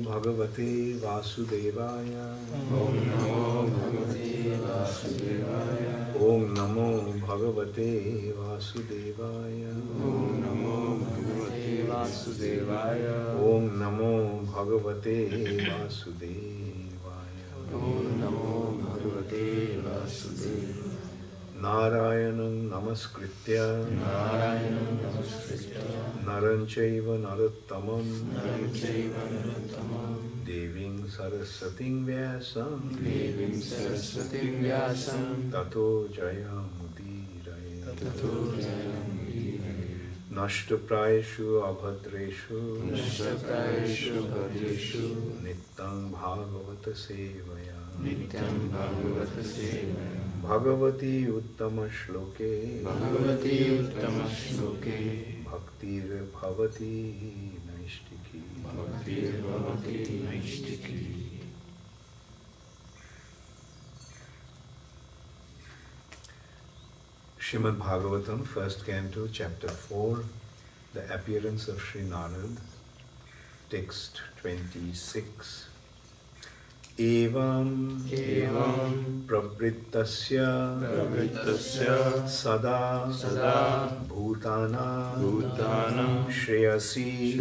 Bhagavate Vasudevaya. Om Namo Bhagavate Vasudevaya. Om Namo Bhagavate Vasudevaya. Om Namo Bhagavate Vasudevaya. Om Namo Bhagavate Vasudevaya. Om Namo Bhagavate Vasudevaya. Narayanam Namaskritya Naranchaiva Narottamam Deving Saraswating Vyasam Tato Jayamudiraye Nashtaprayeshu Abhadreshu Nityam Bhagavata Sevaya Bhagavati Uttama Shloke Bhaktir Bhavati Naishtiki Srimad Bhagavatam, first canto, chapter 4, the appearance of Sri Narad, text 26. Evam pravrittasya sada bhutana shreyasi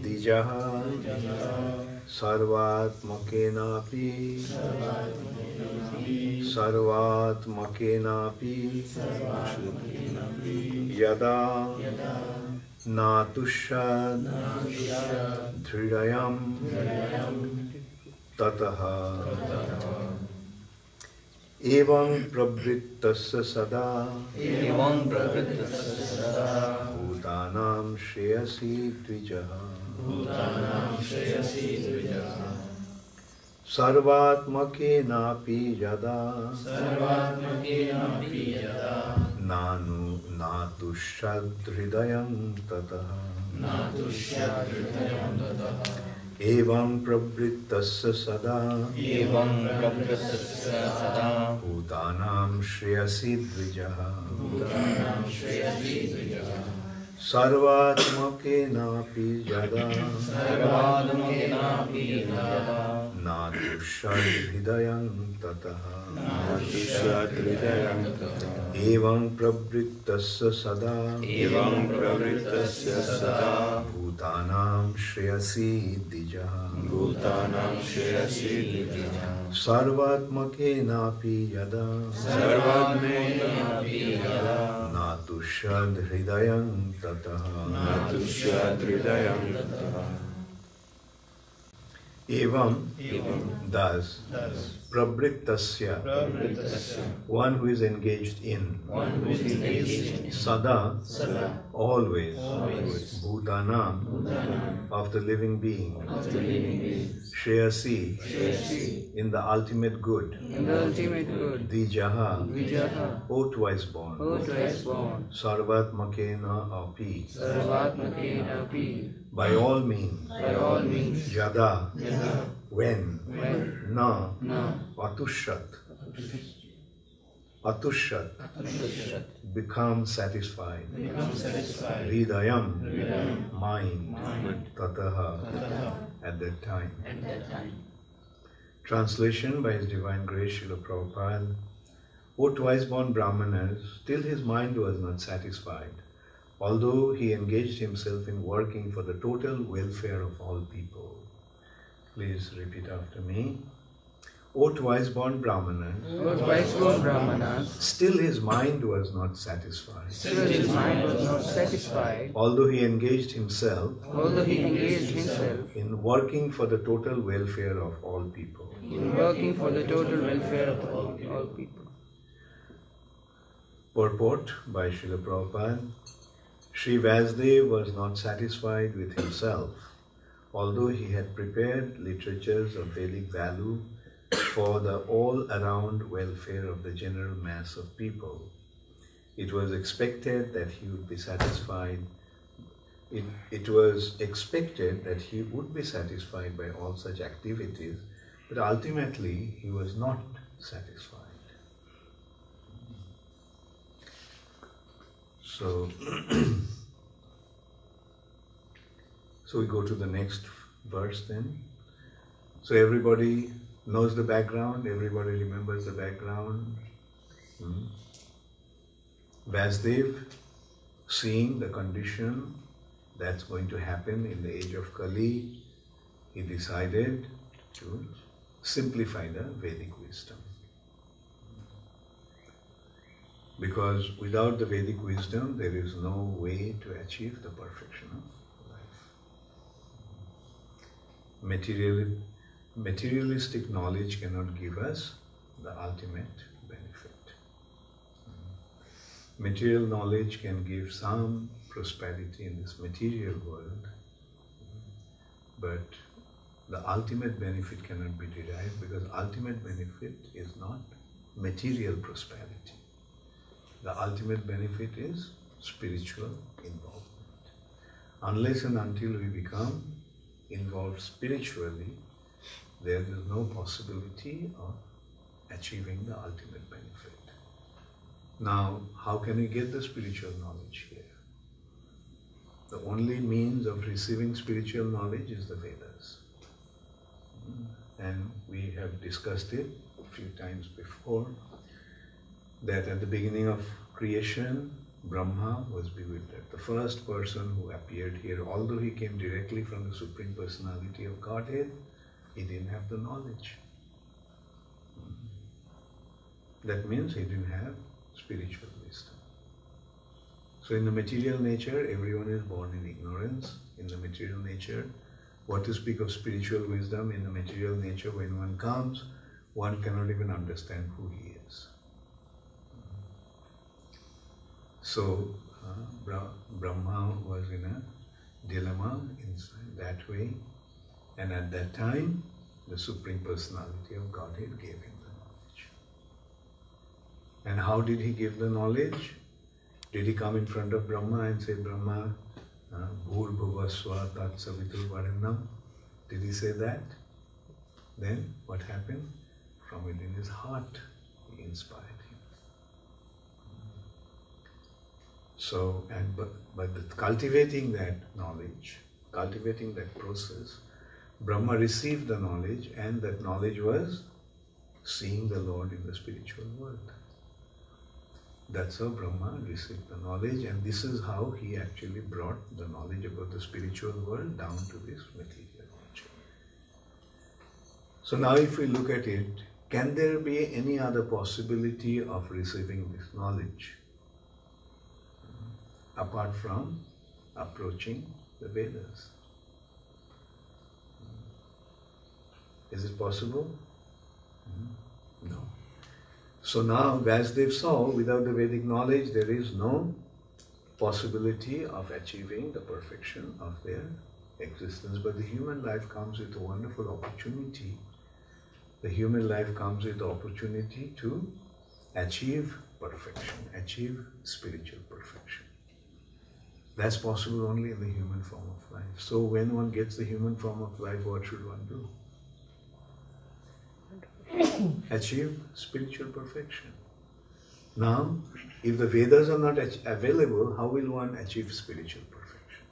dijaha sarvatmakenapi yada natushad dhridayam tataha evam prabhrittasya sada bhutanam shreyasi dvijaha sarvatmakenapi yada natushadhridayam tataha evam prabhrittasya sada bhutanam shreyasi dvijaha sarvatmakenapi yada natushadhridayam tataha evam prabhrittasya sada bhutanam shreyasi dijaha sarvatmakenapi yada natushadhridayam tataha evam thus prabhrittasya one who is engaged in sada always bhutanam of the living being shreyasi in the ultimate good dijaha O twice born sarvatmakena api by all means yada when na atushat become satisfied hridayam mind tataha at that time. Translation by His Divine Grace Srila Prabhupada. O twice born Brahmanas, still his mind was not satisfied, although he engaged himself in working for the total welfare of all people. Please repeat after me. O twice born Brahmanas, still his mind was not satisfied. Although he engaged himself in working for the total welfare of all people. Purport by Srila Prabhupada. Sri Vasudev was not satisfied with himself, although he had prepared literatures of Vedic value for the all-around welfare of the general mass of people. It was expected that he would be satisfied. It was expected that he would be satisfied by all such activities, but ultimately he was not satisfied. So we go to the next verse then. So everybody knows the background, everybody remembers the background. Vasudev, seeing the condition that's going to happen in the age of Kali, he decided to simplify the Vedic wisdom. Because without the Vedic wisdom, there is no way to achieve the perfection of life. Materialistic knowledge cannot give us the ultimate benefit. Material knowledge can give some prosperity in this material world, but the ultimate benefit cannot be derived, because ultimate benefit is not material prosperity. The ultimate benefit is spiritual involvement. Unless and until we become involved spiritually, there is no possibility of achieving the ultimate benefit. Now, how can we get the spiritual knowledge here? The only means of receiving spiritual knowledge is the Vedas. And we have discussed it a few times before, that at the beginning of creation, Brahma was bewildered. The first person who appeared here, although he came directly from the Supreme Personality of Godhead, he didn't have the knowledge. That means he didn't have spiritual wisdom. So in the material nature, everyone is born in ignorance. In the material nature, what to speak of spiritual wisdom? In the material nature, when one comes, one cannot even understand who he is. So Brahma was in a dilemma inside that way, and at that time, the Supreme Personality of Godhead gave him the knowledge. And how did he give the knowledge? Did he come in front of Brahma and say, Brahma, Bhur Bhuvaswa Tat Savitur Varannam? Did he say that? Then what happened? From within his heart, he inspired him. So, but cultivating that knowledge, cultivating that process, Brahma received the knowledge, and that knowledge was seeing the Lord in the spiritual world. That's how Brahma received the knowledge, and this is how he actually brought the knowledge about the spiritual world down to this material nature. So now if we look at it, can there be any other possibility of receiving this knowledge apart from approaching the Vedas? Is it possible? No. So now Vasudev saw, without the Vedic knowledge, there is no possibility of achieving the perfection of their existence. But the human life comes with a wonderful opportunity. The human life comes with the opportunity to achieve perfection, achieve spiritual perfection. That's possible only in the human form of life. So when one gets the human form of life, what should one do? Achieve spiritual perfection. Now, if the Vedas are not available, how will one achieve spiritual perfection?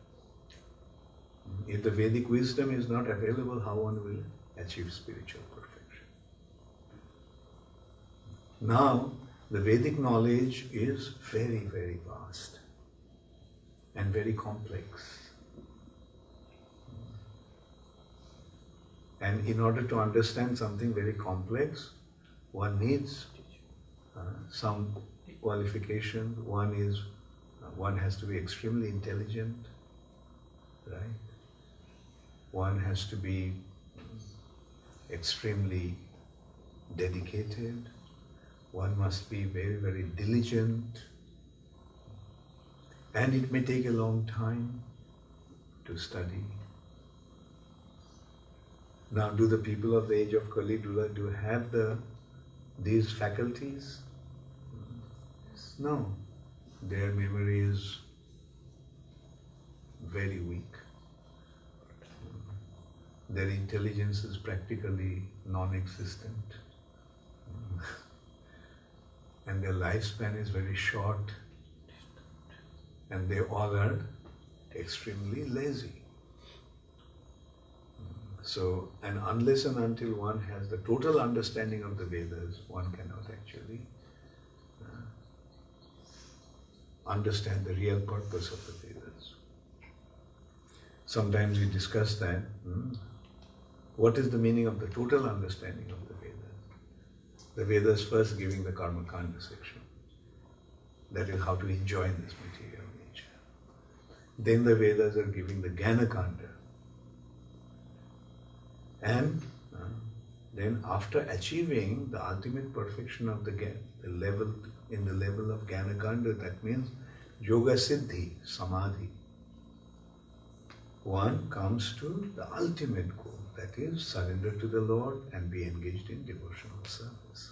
If the Vedic wisdom is not available, how one will achieve spiritual perfection? Now, the Vedic knowledge is very, very vast and very complex. And in order to understand something very complex, one needs some qualification. One has to be extremely intelligent, right? One has to be extremely dedicated. One must be very, very diligent. And it may take a long time to study. Now, do the people of the age of Kali do have these faculties? No. Their memory is very weak. Their intelligence is practically non-existent. And their lifespan is very short. And they all are extremely lazy. So, and unless and until one has the total understanding of the Vedas, one cannot actually understand the real purpose of the Vedas. Sometimes we discuss that. What is the meaning of the total understanding of the Vedas? The Vedas first giving the Karma Kanda section. That is how to enjoy this material nature. Then the Vedas are giving the Jnana Kanda. And then after achieving the ultimate perfection of the level, in the level of Jnana Kanda, that means Yoga Siddhi, Samadhi, one comes to the ultimate goal, that is surrender to the Lord and be engaged in devotional service.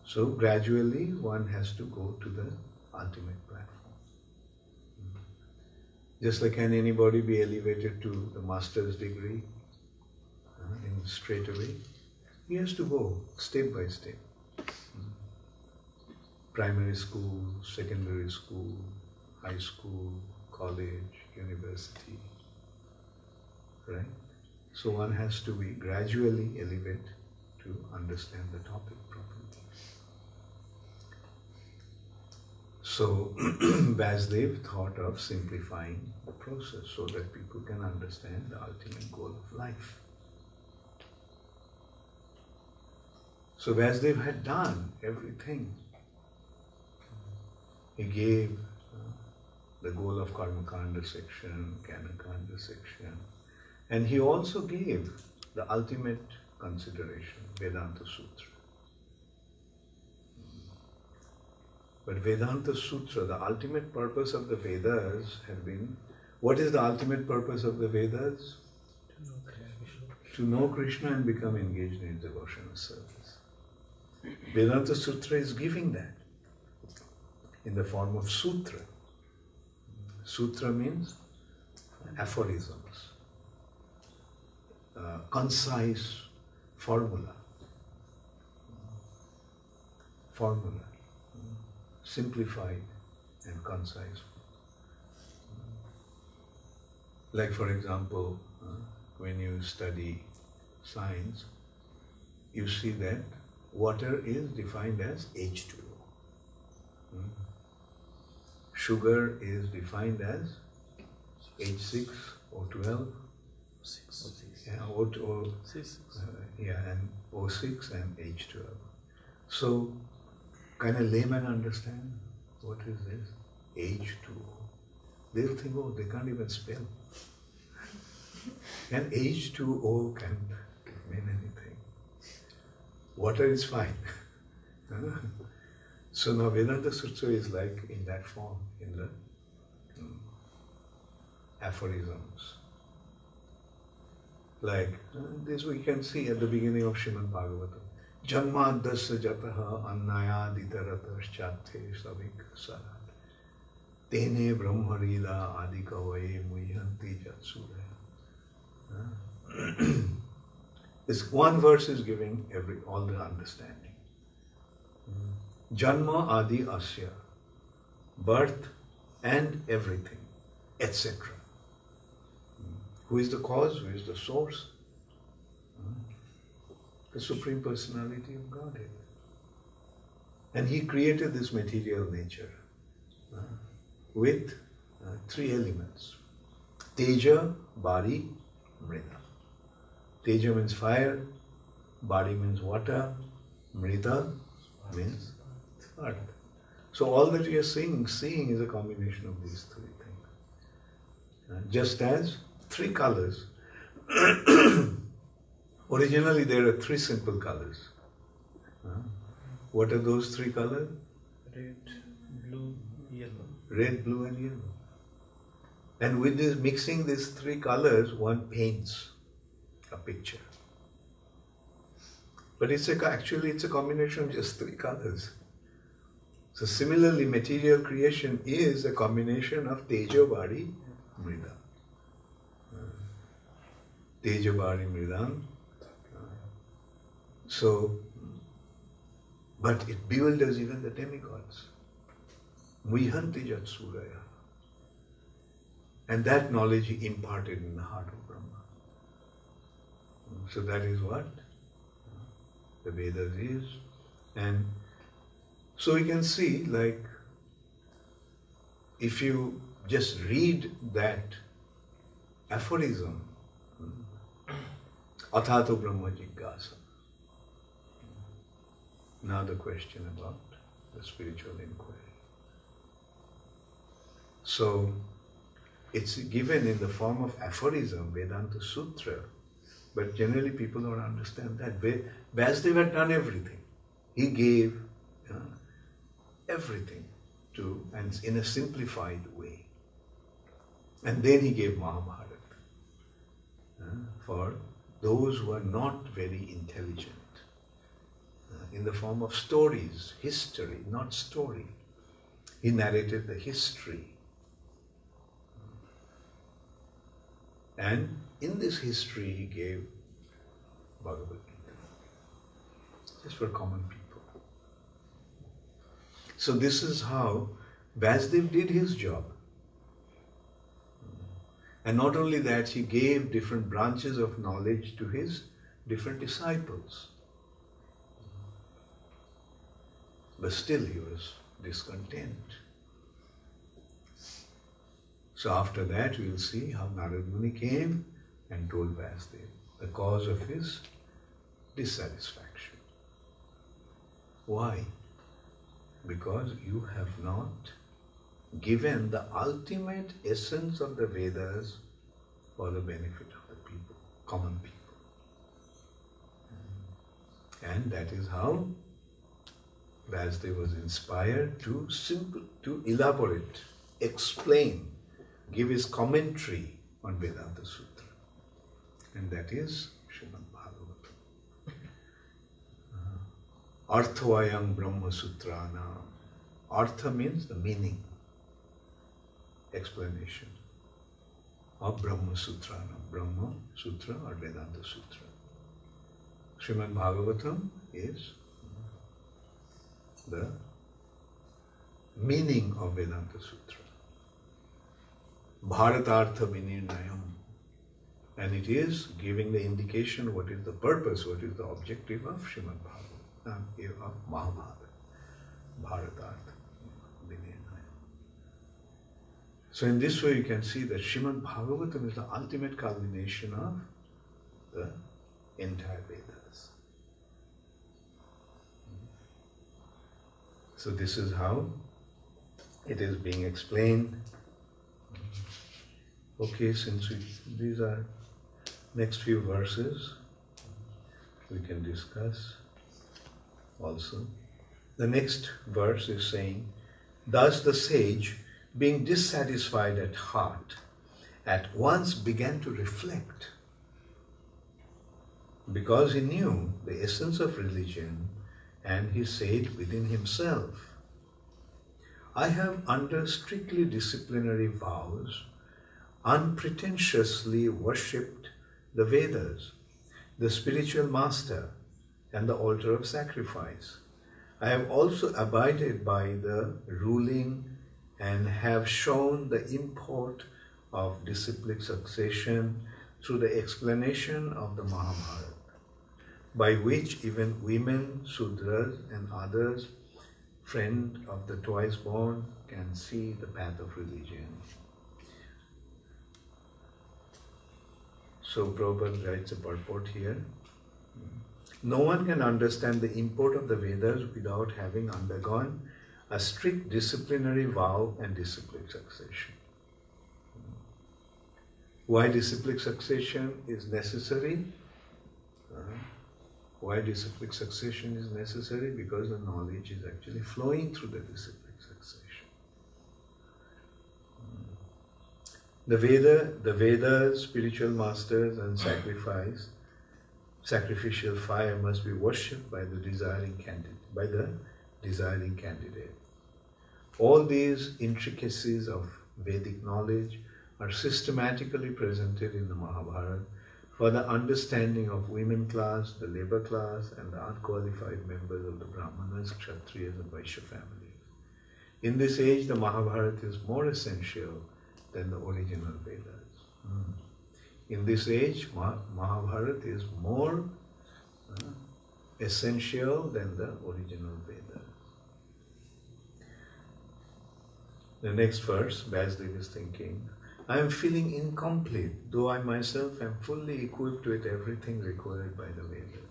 So gradually one has to go to the ultimate platform. Just like can anybody be elevated to the master's degree in straight away? He has to go step by step. Primary school, secondary school, high school, college, university, right? So one has to be gradually elevated to understand the topic properly. So Vasudev thought of simplifying the process so that people can understand the ultimate goal of life. So Vasudev had done everything. He gave the goal of Karma Kanda section, Jnana Kanda section, and he also gave the ultimate consideration, Vedanta Sutra. But Vedanta Sutra, the ultimate purpose of the Vedas had been, what is the ultimate purpose of the Vedas? To know Krishna and become engaged in devotional service. Vedanta Sutra is giving that in the form of sutra. Sutra means aphorisms, concise formula, simplified and concise. Like for example, when you study science, you see that water is defined as H2O. Sugar is defined as H6O12. Yeah, and O6 and H12. So, can a layman understand what is this? H2O. They'll think, oh, they can't even spell. And H2O can mean anything. Water is fine. So now Vedanta Sutra is like in that form, in the aphorisms. Like this we can see at the beginning of Srimad Bhagavatam. Janmadasya jataha annayaditarataschatte savik sarat. Tene brahmarila adikavaye muhyanti jatsura. This one verse is giving all the understanding. Janma adi asya, birth and everything, etc. Who is the cause? Who is the source? The Supreme Personality of Godhead. And He created this material nature with three elements. Teja, Bari, Mrita. Teja means fire, Bari means water, Mrita means earth. So all that we are seeing is a combination of these three things. Just as three colors. Originally there are three simple colors. What are those three colors? Red, blue, yellow. Red, blue and yellow. And with this mixing these three colors, one paints a picture. But actually it's a combination of just three colors. So similarly, material creation is a combination of Teja, Bari, Mrida. Teja, Bari, Mridam. But it bewilders even the demigods. Muhyanti Jatsuraya. And that knowledge he imparted in the heart of Brahma. So that is what the Vedas is. And so we can see, like, if you just read that aphorism, Athato Brahma Jigyasa. Now the question about the spiritual inquiry. So it's given in the form of aphorism, Vedanta Sutra, but generally people don't understand that. Vasudev had done everything. He gave everything to, and in a simplified way. And then he gave Mahabharata for those who are not very intelligent, in the form of stories, history, not story. He narrated the history. And in this history he gave Bhagavad Gita, just for common people. So this is how Vasudev did his job. And not only that, he gave different branches of knowledge to his different disciples. But still he was discontent. So after that we will see how Narad Muni came and told Vasudev the cause of his dissatisfaction. Why? Because you have not given the ultimate essence of the Vedas for the benefit of the people, common people. And that is how Vasudev was inspired to elaborate, explain, give his commentary on Vedanta Sutra. And that is Srimad Bhagavatam. Arthvayam Brahma Sutrana. Artha means the meaning, explanation of Brahma Sutrana. Brahma Sutra or Vedanta Sutra. Srimad Bhagavatam is the meaning of Vedanta Sutra. Bharatartha Vinirnayam. And it is giving the indication what is the purpose, what is the objective of Srimad Bhagavatam, of Mahabharata. Bharatartha Vinirnayam. So in this way you can see that Srimad Bhagavatam is the ultimate culmination of the entire Vedas. So this is how it is being explained. Okay, since these are next few verses, we can discuss also. The next verse is saying, thus the sage, being dissatisfied at heart, at once began to reflect, because he knew the essence of religion, and he said within himself, I have under strictly disciplinary vows unpretentiously worshipped the Vedas, the spiritual master, and the altar of sacrifice. I have also abided by the ruling and have shown the import of disciplic succession through the explanation of the Mahabharata, by which even women, Sudras, and others, friend of the twice born, can see the path of religion. So Prabhupada writes a purport here. No one can understand the import of the Vedas without having undergone a strict disciplinary vow and disciplic succession. Why disciplic succession is necessary? Why disciplic succession is necessary? Because the knowledge is actually flowing through the disciplic succession. The Vedas, spiritual masters, and sacrificial fire must be worshipped by the desiring candidate. All these intricacies of Vedic knowledge are systematically presented in the Mahabharata for the understanding of women class, the labor class, and the unqualified members of the Brahmanas, Kshatriyas, and Vaishya families. In this age, the Mahabharata is more essential than the original Vedas. In this age, Mahabharata is more essential than the original Veda. The next verse, Vasudev is thinking, I am feeling incomplete, though I myself am fully equipped with everything required by the Vedas.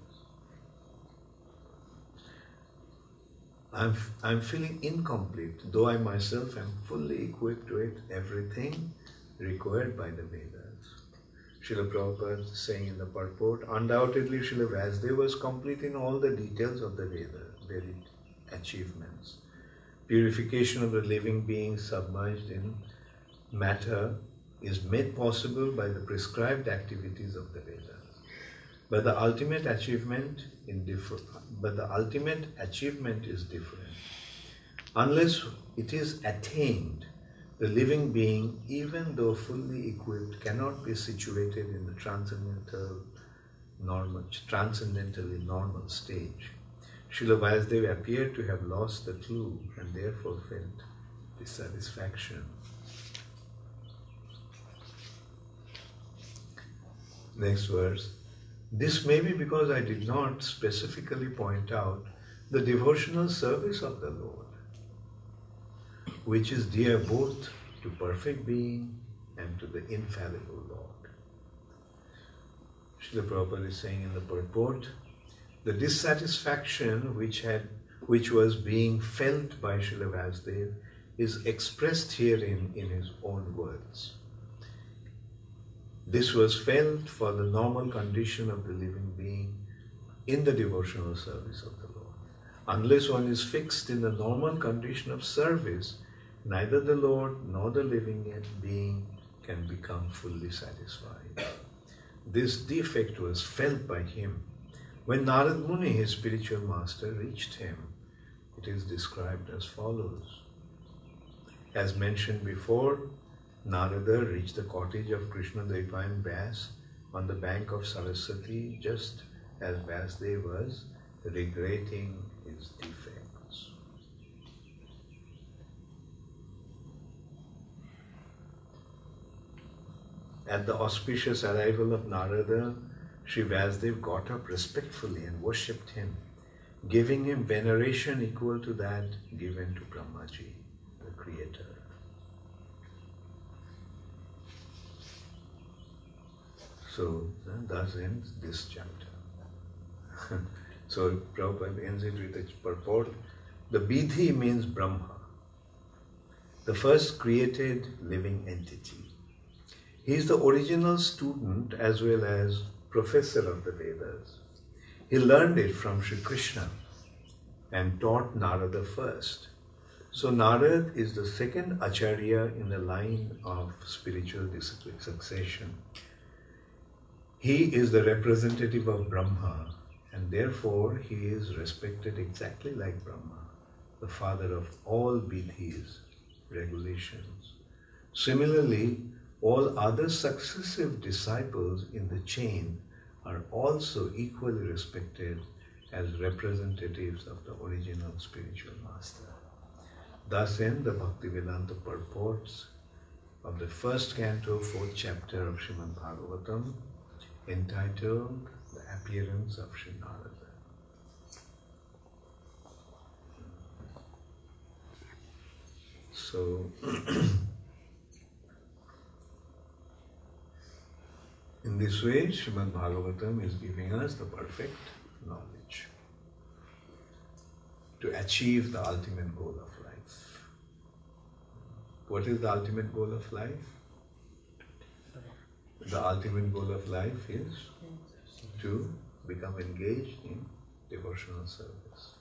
I'm feeling incomplete, though I myself am fully equipped with everything required by the Vedas. Srila Prabhupada saying in the purport, undoubtedly Srila Vasudev was complete in all the details of the Vedic achievements. Purification of the living beings submerged in matter is made possible by the prescribed activities of the Vedas. But the ultimate achievement is different. Unless it is attained, the living being, even though fully equipped, cannot be situated in the transcendentally normal stage. Srila Vasudev appeared to have lost the clue and therefore felt dissatisfaction. Next verse. This may be because I did not specifically point out the devotional service of the Lord, which is dear both to perfect being and to the infallible Lord. Srila Prabhupada is saying in the purport, the dissatisfaction which was being felt by Srila Vasudev is expressed herein in his own words. This was felt for the normal condition of the living being in the devotional service of the Lord. Unless one is fixed in the normal condition of service, neither the Lord nor the living being can become fully satisfied. This defect was felt by him. When Narad Muni, his spiritual master, reached him, it is described as follows. As mentioned before, Narada reached the cottage of Krishna Dvaipayan Vyas on the bank of Saraswati just as Vasudev was regretting his defects. At the auspicious arrival of Narada, Sri Vasudev got up respectfully and worshipped him, giving him veneration equal to that given to Brahmaji, the Creator. So thus ends this chapter. So Prabhupada ends it with its purport. The Bidhi means Brahma, the first created living entity. He is the original student as well as professor of the Vedas. He learned it from Sri Krishna and taught Narada first. So Narada is the second Acharya in the line of spiritual discipline succession. He is the representative of Brahma and therefore he is respected exactly like Brahma, the father of all Bidhis, regulations. Similarly, all other successive disciples in the chain are also equally respected as representatives of the original spiritual master. Thus end the Bhaktivedanta purports of the first canto, 4th chapter of Srimad Bhagavatam, entitled The Appearance of Sri Narada. So, in this way, Srimad Bhagavatam is giving us the perfect knowledge to achieve the ultimate goal of life. What is the ultimate goal of life? The ultimate goal of life is to become engaged in devotional service.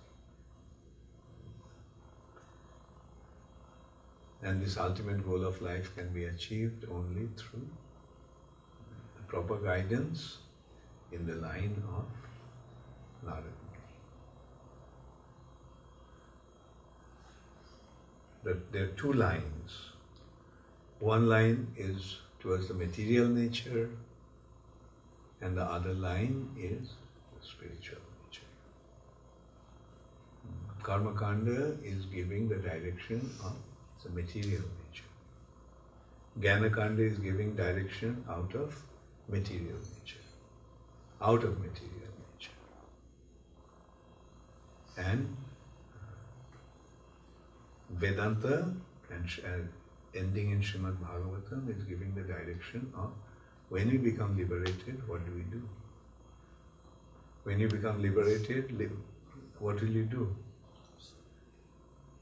And this ultimate goal of life can be achieved only through the proper guidance in the line of Narada. There are two lines. One line is towards the material nature, and the other line is the spiritual nature. Karma Kanda is giving the direction of the material nature. Jnana Kanda is giving direction out of material nature, out of material nature. And Vedanta, and ending in Srimad Bhagavatam, is giving the direction of when we become liberated, what do we do? When you become liberated, what will you do?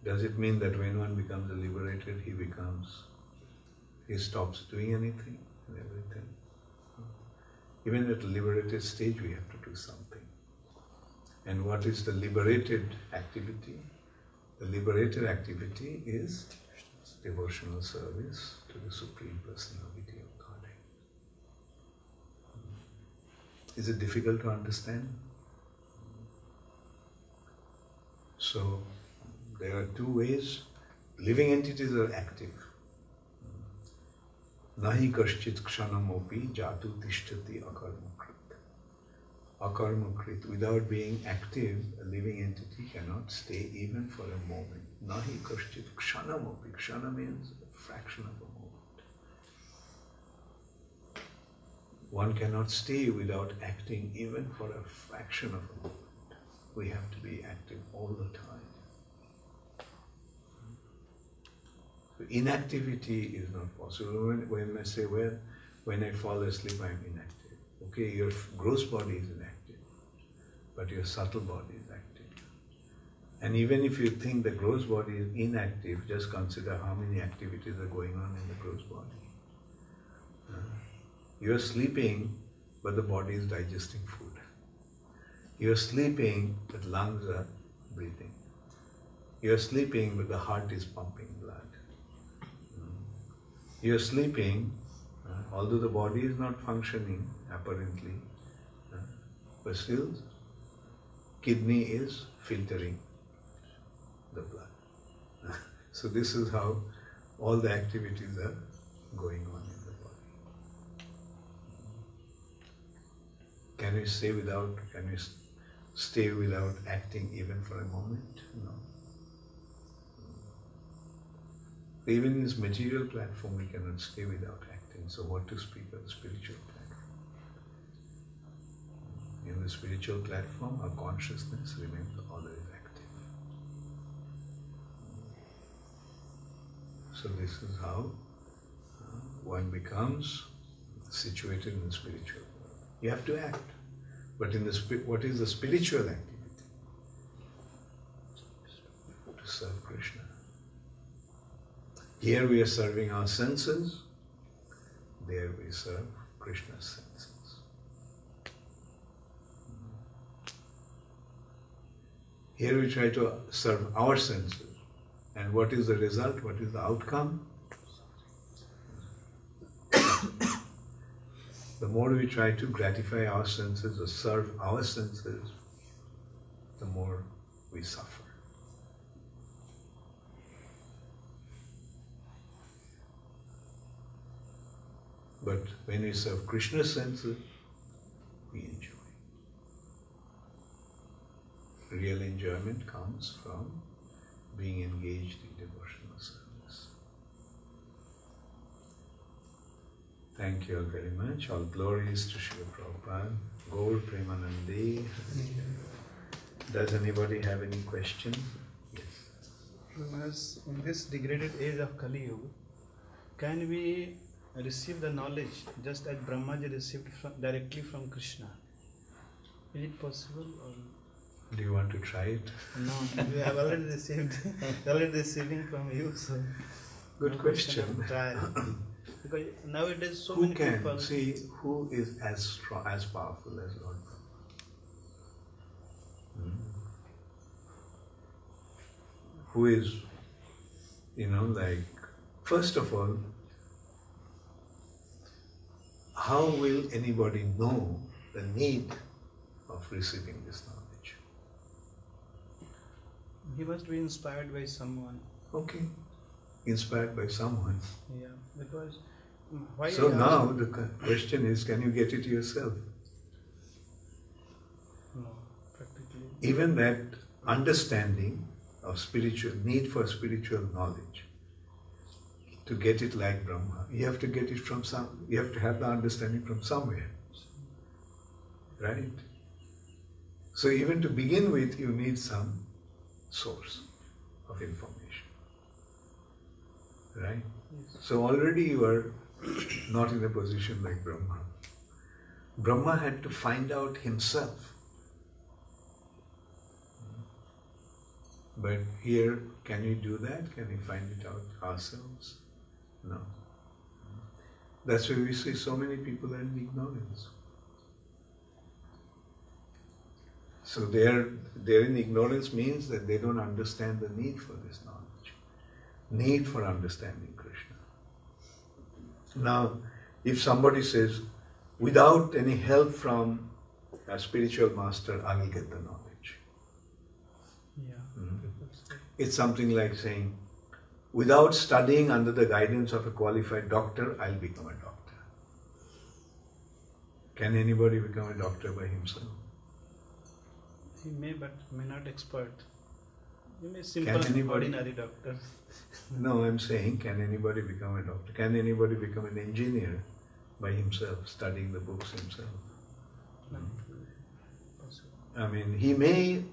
Does it mean that when one becomes liberated, he stops doing anything and everything? Even at a liberated stage, we have to do something. And what is the liberated activity? The liberated activity is devotional service to the Supreme Personality of Godhead. Is it difficult to understand? So, there are two ways. Living entities are active. Nahi kaschit ksanamopi jatu tishtati akarmakrit. Akarmakrit. Without being active, a living entity cannot stay even for a moment. Nahi kaschit ksanamopi. Kshana means a fraction of a moment. One cannot stay without acting even for a fraction of a moment. We have to be active all the time. So inactivity is not possible. When I say, well, when I fall asleep, I am inactive. Okay, your gross body is inactive, but your subtle body is active. And even if you think the gross body is inactive, just consider how many activities are going on in the gross body. You are sleeping, but the body is digesting food. You are sleeping, but lungs are breathing. You are sleeping, but the heart is pumping blood. You are sleeping, although the body is not functioning apparently, but still kidney is filtering the blood. So this is how all the activities are going on in the body. Can we stay without acting even for a moment? No. Even in this material platform, we cannot stay without acting. So what to speak of the spiritual platform? In the spiritual platform, our consciousness remains always active. So this is how one becomes situated in the spiritual world. You have to act. But in what is the spiritual activity? To serve Krishna. Here we are serving our senses, there we serve Krishna's senses. Here we try to serve our senses. And what is the result? What is the outcome? The more we try to gratify our senses or serve our senses, the more we suffer. But when we serve Krishna's senses, we enjoy. Real enjoyment comes from being engaged in devotional service. Thank you all very much. All glories to Srila Prabhupada. Gaur Premanandi. Does anybody have any question? Yes. In this degraded age of Kali Yuga, can we receive the knowledge just as Brahmaji received directly from Krishna? Is it possible? Or? Do you want to try it? No, we have already received. Already receiving from you. So good question. Try. Because nowadays so who many can people. See who is as strong, as powerful as Lord Brahma? Who is, first of all, how will anybody know the need of receiving this knowledge? He must be inspired by someone. Okay, inspired by someone. Yeah, because why? So now the question is, can you get it yourself? No, practically. Even that understanding of need for spiritual knowledge to get it like Brahma. You have to get it from you have to have the understanding from somewhere. Right? So even to begin with, you need some source of information. Right? Yes. So already you are not in a position like Brahma. Brahma had to find out himself. But here, can we do that? Can we find it out ourselves? No. That's why we see so many people are in ignorance. So they're in ignorance means that they don't understand the need for this knowledge. Need for understanding Krishna. Now, if somebody says, without any help from a spiritual master, I will get the knowledge. It's something like saying, without studying under the guidance of a qualified doctor, I'll become a doctor. Can anybody become a doctor by himself? He may, but may not expert. He may simple, ordinary doctor. No, I'm saying, can anybody become a doctor? Can anybody become an engineer by himself, studying the books himself? No. I mean, he may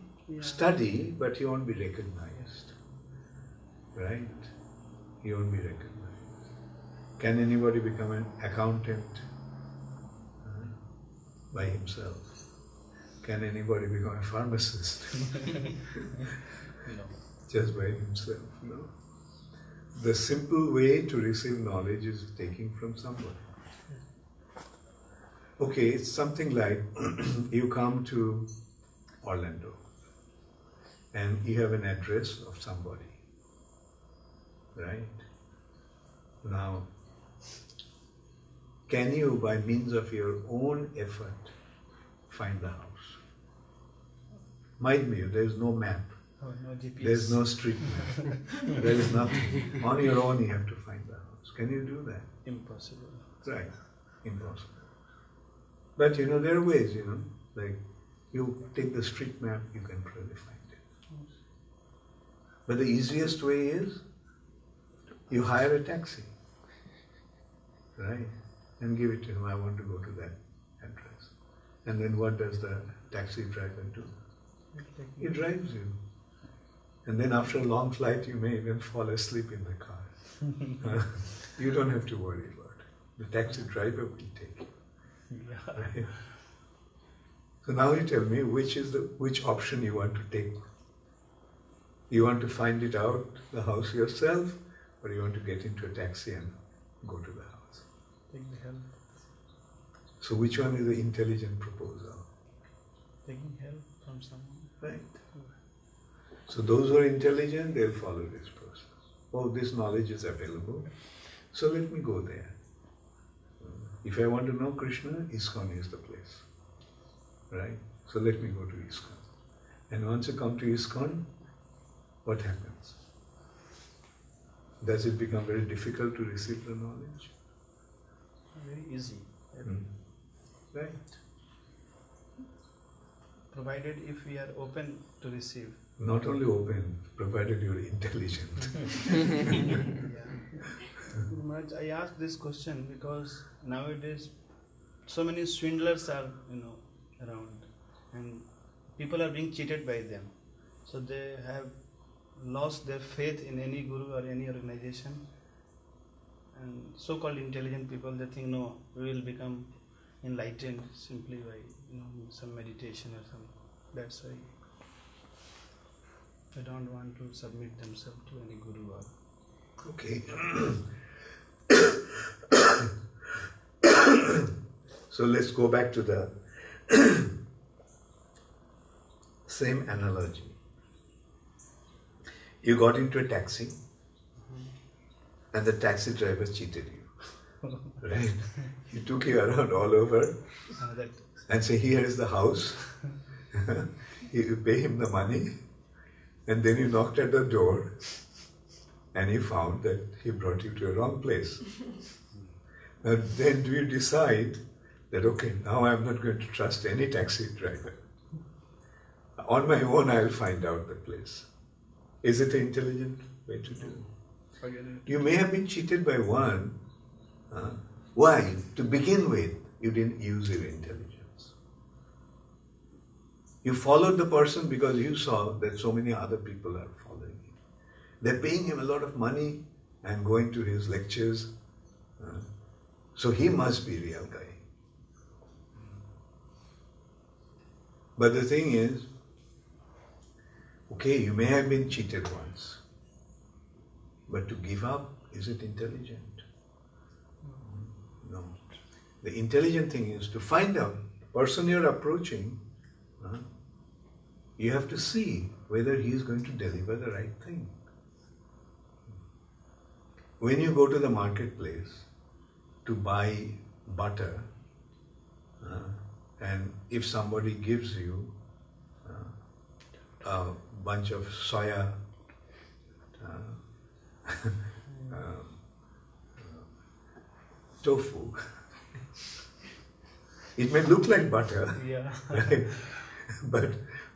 study, but he won't be recognized. Right? He won't be recognized. Can anybody become an accountant by himself? Can anybody become a pharmacist? No. Just by himself? No. The simple way to receive knowledge is taking from somebody. Okay, it's something like you come to Orlando and you have an address of somebody. Right? Now, can you, by means of your own effort, find the house? Mind you, there is no map. Oh, no GPS. There is no street map. There is nothing. On your own, you have to find the house. Can you do that? Impossible. Right. Impossible. But there are ways, like you take the street map, you can probably find it. But the easiest way is you hire a taxi, right? And give it to him, I want to go to that address. And then what does the taxi driver do? He drives you. And then after a long flight, you may even fall asleep in the car. You don't have to worry about it. The taxi driver will take you. Yeah. Right? So now you tell me which option you want to take. You want to find it out, the house yourself, or you want to get into a taxi and go to the house? Take the help. So which one is the intelligent proposal? Taking help from someone. Right. So those who are intelligent, they'll follow this process. Oh, this knowledge is available, so let me go there. If I want to know Krishna, ISKCON is the place. Right? So let me go to ISKCON. And once you come to ISKCON, what happens? Does it become very difficult to receive the knowledge? Very easy. Right. Provided if we are open to receive. Not only open, provided you are intelligent. Guru Maharaj, I asked this question because nowadays so many swindlers are around, and people are being cheated by them. So they have lost their faith in any guru or any organization. And so-called intelligent people, they think, no, we will become enlightened simply by some meditation or something. That's why they don't want to submit themselves to any guru or. Okay. So let's go back to the same analogy. You got into a taxi and the taxi driver cheated you. Right? He took you around all over and say, here is the house. You pay him the money, and then you knocked at the door and you found that he brought you to a wrong place. Now then do you decide that, okay, now I'm not going to trust any taxi driver. On my own I'll find out the place. Is it an intelligent way to do? You may have been cheated by one. Why? To begin with, you didn't use your intelligence. You followed the person because you saw that so many other people are following him. They're paying him a lot of money and going to his lectures. So he must be a real guy. But the thing is, okay, you may have been cheated once, but to give up, is it intelligent? No. The intelligent thing is to find out the person you're approaching, you have to see whether he is going to deliver the right thing. When you go to the marketplace to buy butter, and if somebody gives you a bunch of soya tofu, it may look like butter, Yeah. right? But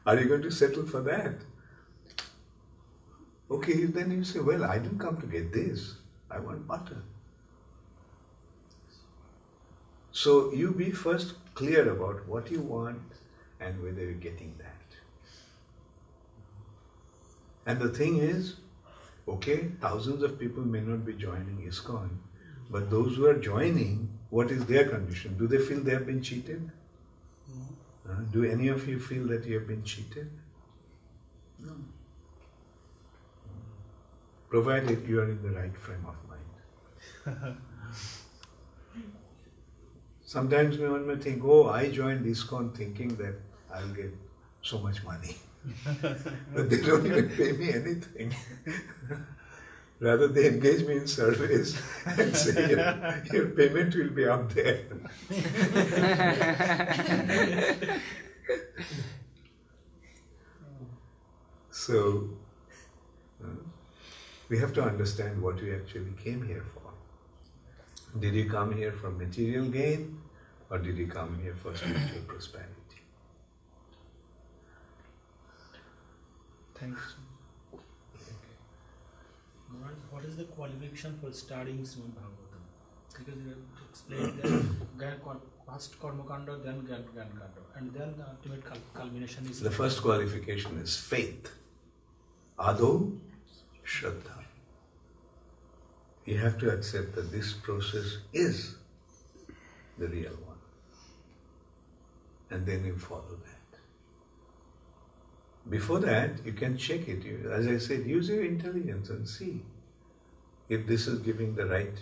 are you going to settle for that? Okay, then you say, well, I didn't come to get this. I want butter. So you be first clear about what you want and whether you're getting that. And the thing is, okay, thousands of people may not be joining ISKCON, but those who are joining, what is their condition? Do they feel they have been cheated? No. Do any of you feel that you have been cheated? No. Provided you are in the right frame of mind. Sometimes one may think, oh, I joined ISKCON thinking that I'll get so much money. But they don't even pay me anything. Rather, they engage me in surveys and say, your payment will be up there. So, we have to understand what we actually came here for. Did you come here for material gain, or did you come here for spiritual prosperity? Thanks. What is the qualification for studying Srimad Bhagavatam? Because you explained that first karma kanda, then gyan kanda, and then the ultimate culmination is... The first qualification is faith. Ado Shraddha. You have to accept that this process is the real one. And then you follow that. Before that, you can check it. As I said, use your intelligence and see if this is giving the right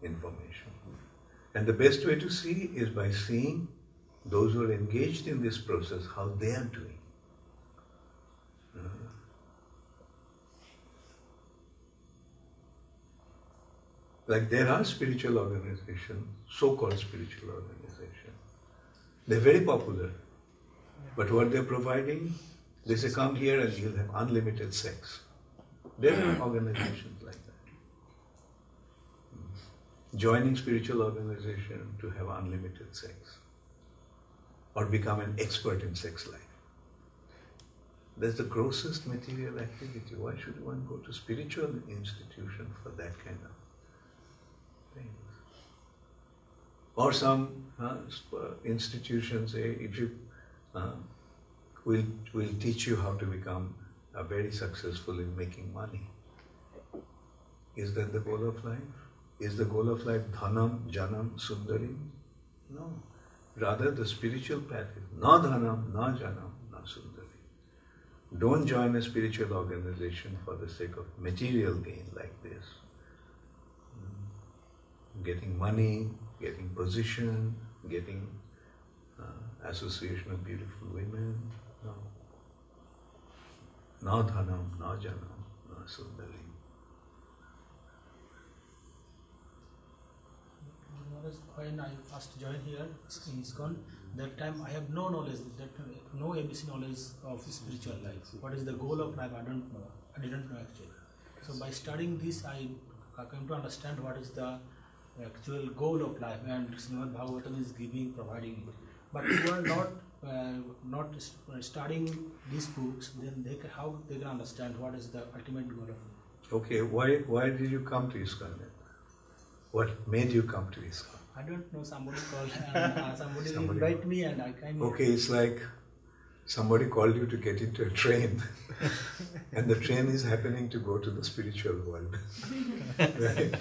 information. And the best way to see is by seeing those who are engaged in this process, how they are doing. Like there are spiritual organizations, so-called spiritual organizations. They're very popular. But what they're providing, they say, come here and you'll have unlimited sex. There are organizations like that. Joining spiritual organization to have unlimited sex. Or become an expert in sex life. That's the grossest material activity. Why should one go to spiritual institution for that kind of things? Or some institutions say, if you we'll teach you how to become very successful in making money. Is that the goal of life? Is the goal of life dhanam, janam, sundarim? No. Rather the spiritual path is na dhanam, na janam, na sundarim. Don't join a spiritual organization for the sake of material gain like this. Getting money, getting position, getting association of beautiful women. No. Na dhanam, na janam, na sundarim. When I first joined here in ISKCON, that time I have no knowledge, no ABC knowledge of spiritual life. What is the goal of life? I don't know. I didn't know actually. So by studying this, I came to understand what is the actual goal of life, and Srimad Bhagavatam is providing it. But if you are not studying these books, then how they can understand what is the ultimate goal of Okay, why did you come to ISKCON then? What made you come to ISKCON? I don't know, somebody called and somebody invited me and I came. Okay, it's like somebody called you to get into a train and the train is happening to go to the spiritual world. Right?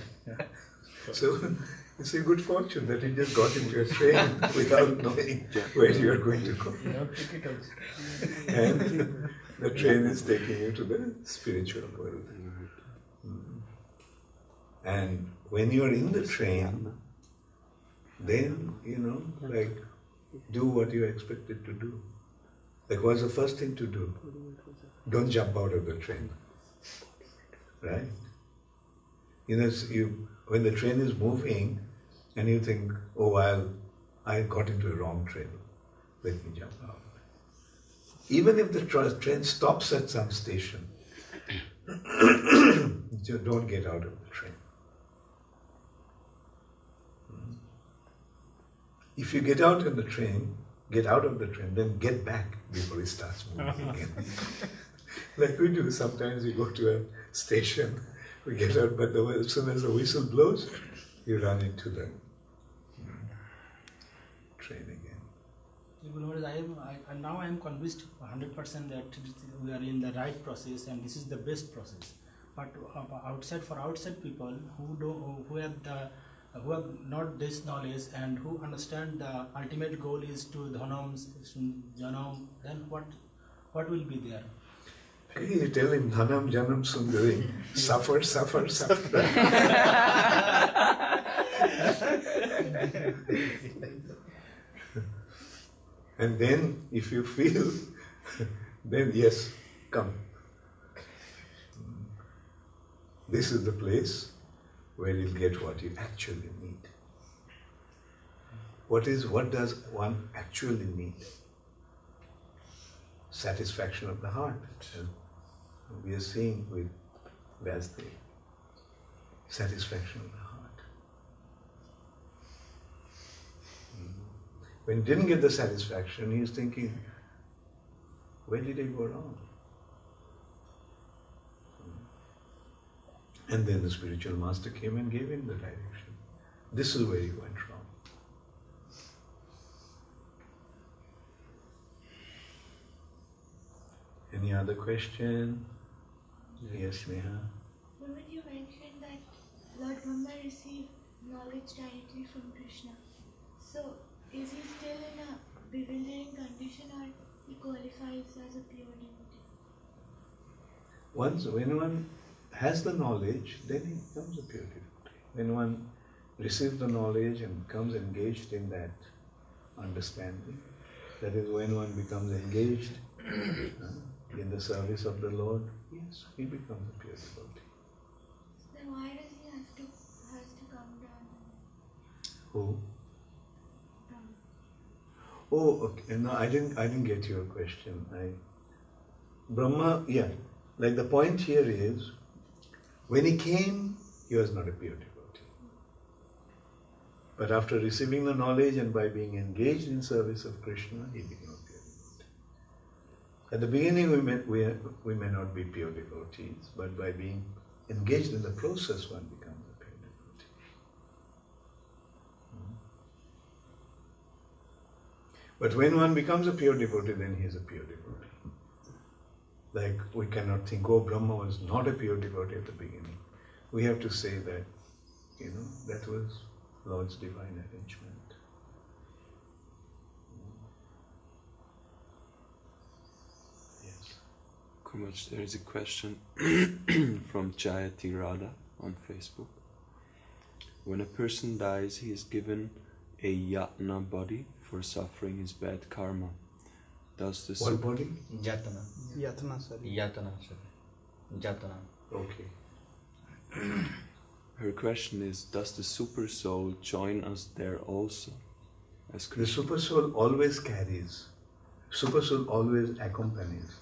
So it's a good fortune that you just got into a train without knowing where you are going to go. And the train is taking you to the spiritual world. And when you are in the train, then, like, do what you are expected to do. Like, what's the first thing to do? Don't jump out of the train. Right? When the train is moving and you think, oh, I got into a wrong train, let me jump out. Even if the train stops at some station, don't get out of the train. If you get out of the train, then get back before it starts moving again. Like we do, sometimes we go to a station, we get out, but as soon as the whistle blows, you run into the train again. Now I am convinced 100% that we are in the right process and this is the best process. But for outside people who have not this knowledge and who understand the ultimate goal is to dhanam, janam, then what will be there? You tell him dhanam, janam, sundari, suffer, suffer, suffer. And then if you feel, then yes, come. This is the place where you'll get what you actually need. What does one actually need? Satisfaction of the heart. We are seeing with Vyasdev. Satisfaction of the heart. When he didn't get the satisfaction, he is thinking, where did I go wrong? And then the spiritual master came and gave him the direction. This is where he went wrong. Any other question? Yes, Neha. When you mentioned that Lord Brahma received knowledge directly from Krishna, so is he still in a bewildering condition or he qualifies as a pure devotee? When one has the knowledge, then he becomes a pure devotee. When one receives the knowledge and becomes engaged in that understanding, that is when one becomes engaged in the service of the Lord, yes, he becomes a pure devotee. Then why does he has to come down? Who? Oh, okay. No, I didn't get your question. Brahma, yeah. Like the point here is, when he came, he was not a pure devotee. But after receiving the knowledge and by being engaged in service of Krishna, he became a pure devotee. At the beginning, we may not be pure devotees, but by being engaged in the process, one becomes a pure devotee. But when one becomes a pure devotee, then he is a pure devotee. Like we cannot think, oh, Brahma was not a pure devotee at the beginning. We have to say that, that was Lord's divine arrangement. Yes. Kumach, there is a question from Jayati Radha on Facebook. When a person dies, he is given a yatna body for suffering his bad karma. Does the What body? Yatana, Jatana. Okay. Her question is, does the super soul join us there also? As The super soul always carries, super soul always accompanies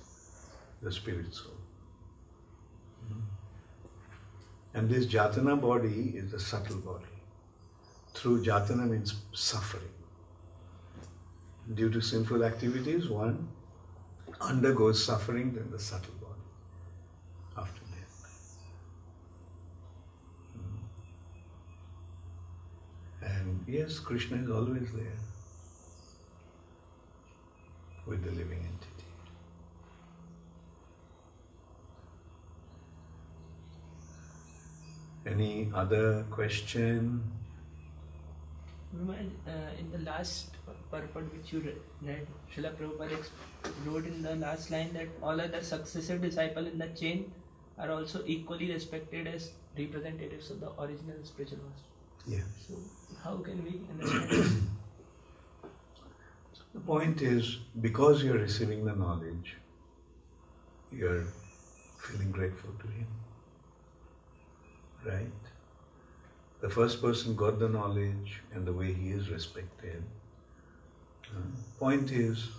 the spirit soul. And this jatana body is a subtle body. Through jatana means suffering. Due to sinful activities, one undergoes suffering in the subtle body after death. Yes, Krishna is always there with the living entity. Any other question? In the last purport which you read, Srila Prabhupada wrote in the last line that all other successive disciples in the chain are also equally respected as representatives of the original spiritual master. Yeah. So, how can we understand this? The point is, because you're receiving the knowledge, you're feeling grateful to him. Right? The first person got the knowledge and the way he is respected. Point is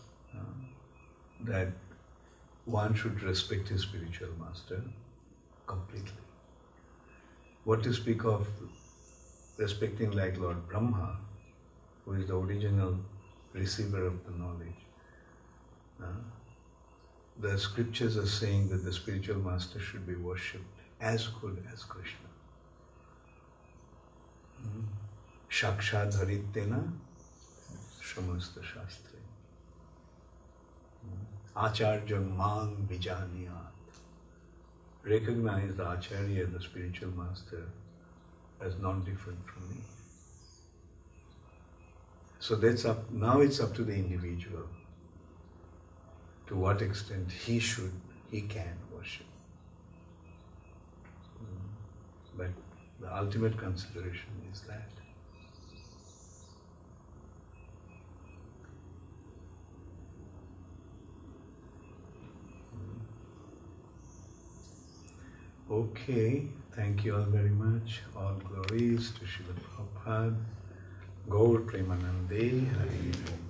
that one should respect his spiritual master completely. What to speak of respecting like Lord Brahma, who is the original receiver of the knowledge. The scriptures are saying that the spiritual master should be worshipped as good as Krishna. Shakshad Harittena Shamasta Shastre. Acharya Mang Vijaniyat. Recognize the Acharya, the spiritual master, as non-different from me. So that's up. Now it's up to the individual to what extent he can worship. But the ultimate consideration is that. Okay, thank you all very much. All glories to Srila Prabhupada. Gaur Premanande Hari Om.